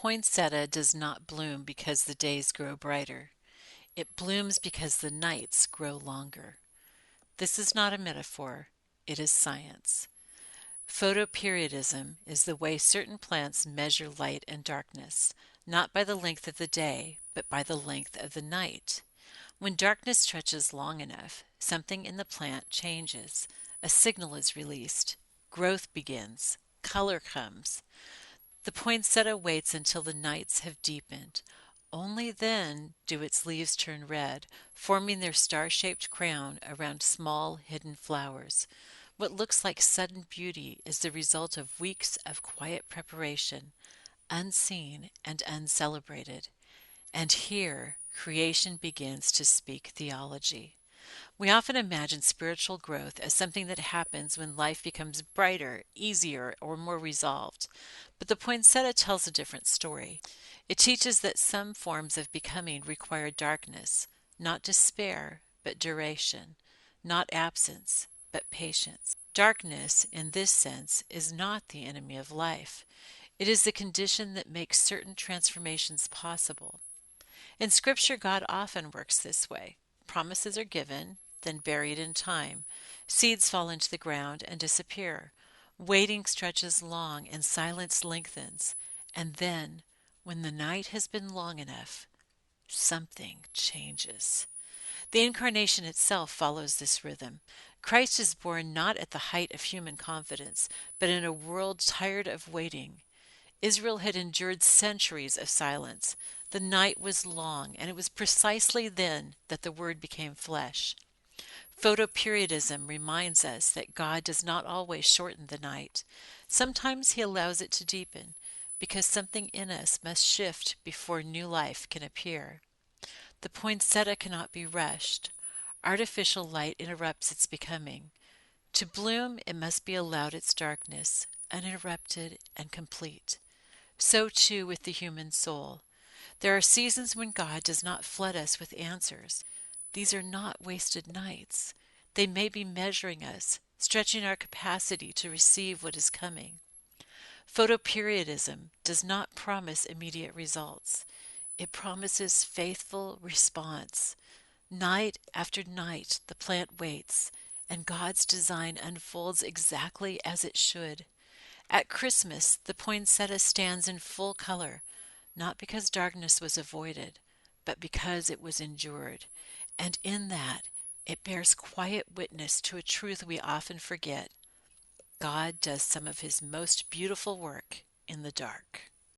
poinsettia does not bloom because the days grow brighter. It blooms because the nights grow longer. This is not a metaphor, it is science. Photoperiodism is the way certain plants measure light and darkness, not by the length of the day, but by the length of the night. When darkness stretches long enough, something in the plant changes. A signal is released. Growth begins. Color comes. The poinsettia waits until the nights have deepened. Only then do its leaves turn red, forming their star-shaped crown around small hidden flowers. What looks like sudden beauty is the result of weeks of quiet preparation, unseen and uncelebrated. And here, creation begins to speak theology. We often imagine spiritual growth as something that happens when life becomes brighter, easier, or more resolved. But the poinsettia tells a different story. It teaches that some forms of becoming require darkness, not despair, but duration, not absence, but patience. Darkness, in this sense, is not the enemy of life. It is the condition that makes certain transformations possible. In Scripture, God often works this way. Promises are given, then buried in time. Seeds fall into the ground and disappear. Waiting stretches long and silence lengthens. And then, when the night has been long enough, something changes. The incarnation itself follows this rhythm. Christ is born not at the height of human confidence, but in a world tired of waiting. Israel had endured centuries of silence. The night was long, and it was precisely then that the Word became flesh. Photoperiodism reminds us that God does not always shorten the night. Sometimes He allows it to deepen, because something in us must shift before new life can appear. The poinsettia cannot be rushed. Artificial light interrupts its becoming. To bloom, it must be allowed its darkness, uninterrupted and complete. So too with the human soul. There are seasons when God does not flood us with answers. These are not wasted nights. They may be measuring us, stretching our capacity to receive what is coming. Photoperiodism does not promise immediate results. It promises faithful response. Night after night, the plant waits, and God's design unfolds exactly as it should. At Christmas, the poinsettia stands in full color, not because darkness was avoided, but because it was endured. And in that, it bears quiet witness to a truth we often forget. God does some of His most beautiful work in the dark.